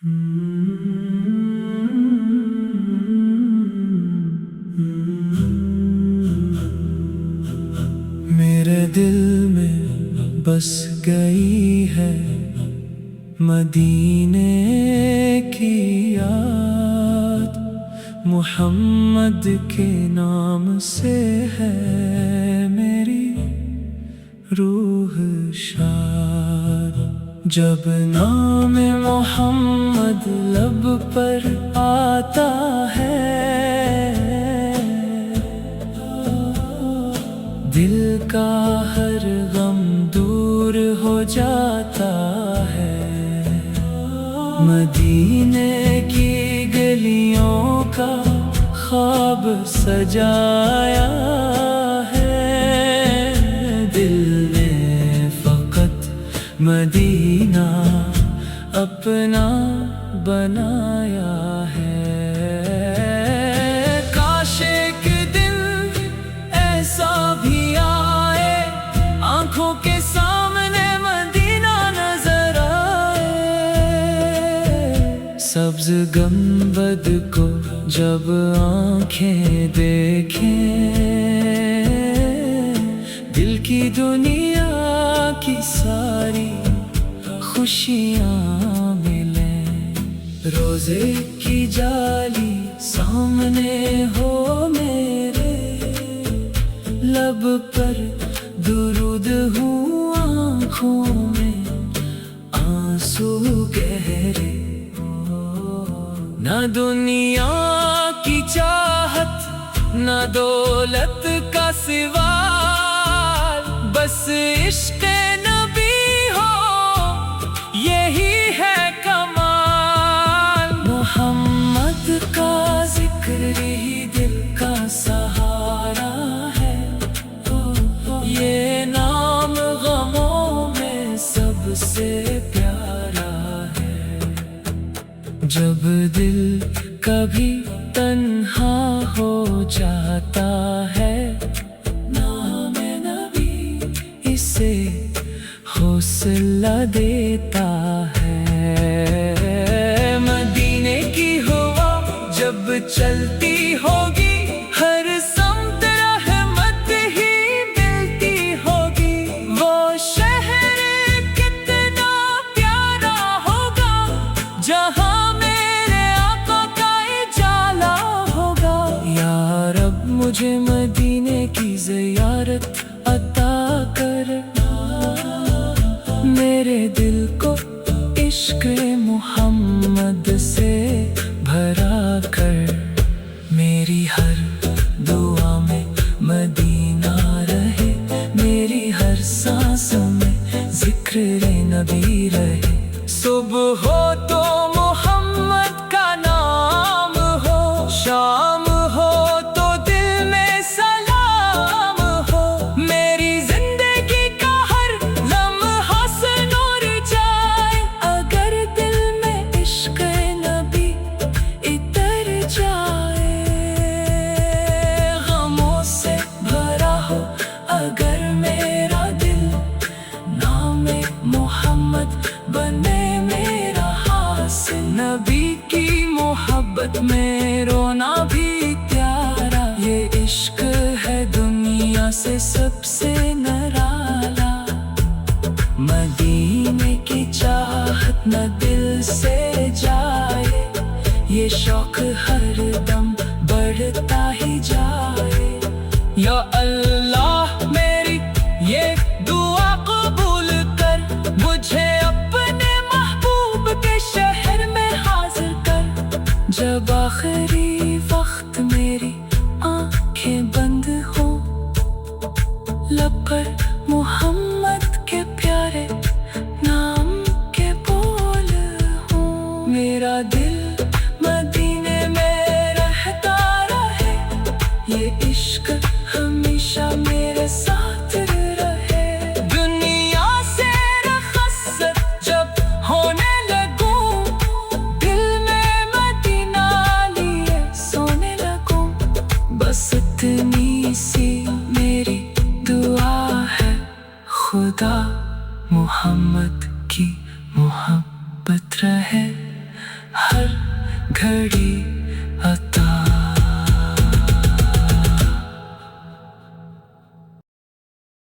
میرے دل میں بس گئی ہے مدینے کی یاد، محمد کے نام سے ہے میری روح شاد۔ جب نام محمد لب پر آتا ہے، دل کا ہر غم دور ہو جاتا ہے۔ مدینے کی گلیوں کا خواب سجایا ہے، دل نے فقط مدینہ اپنا بنایا ہے۔ کاش ایک دن ایسا بھی آئے، آنکھوں کے سامنے مدینہ نظر آئے۔ سبز گنبد کو جب آنکھیں دیکھیں، دل کی دنیا کی ساری خوشیاں ملیں۔ روزے کی جالی سامنے ہو میرے، لب پر درود ہوں، آنکھوں میں آنسو گہرے۔ نہ دنیا کی چاہت، نہ دولت کا سوال، بس عشق نبی ہو یہی ہے کمال۔ محمد کا ذکر ہی دل کا سہارا ہے، یہ نام غموں میں سب سے پیارا ہے۔ جب دل کبھی تنہا ہو جاتا ہے، نام نبی اسے حوصلہ دیتا ہے۔ مدینے کی ہوا جب چلتی ہوگی، ہر سمت رحمت ہی ملتی ہوگی۔ وہ شہر کتنا پیارا ہوگا جہاں میرے آقا کا اجالا ہوگا۔ یا رب مجھے مدینے کی زیارت عطا کر، میرے دل کو عشق محمد سے بھرا کر۔ میری ہر دعا میں مدینہ رہے، میری ہر سانس میں ذکر نبی رہے۔ صبح ہو تو محمد کا نام ہو، شام ہو تو دل میں سلام ہو۔ میری زندگی کا ہر لمحہ سے نور جائے، اگر دل میں عشق نبی اتر جائے۔ غموں سے بھرا ہو اگر میرا دل، نام محمد بنے میرا حاصل۔ نبی کی محبت میں رونا بھی پیارا، یہ عشق ہے دنیا سے سب سے نرالا۔ مدینے کی چاہت نہ دل سے جائے، یہ شوق ہر دم بڑھتا ہی جائے۔ یا اللہ میری یہ دعا قبول کر، مجھے اپنے محبوب کے شہر میں حاضر کر۔ جب آخری وقت میری آنکھیں بند ہوں، لب پر محمد کے پیارے نام کے بول ہوں۔ میرا دل مدینے میں رہتا رہے، یہ عشق ہمیشہ میرے ساتھ رہے۔ دنیا سے رخصت جب ہونے لگوں، دل میں مدینہ لیے سونے لگوں۔ بس اتنی سی میری دعا ہے، خدا محمد کی محبت رہے۔ ہر گھڑی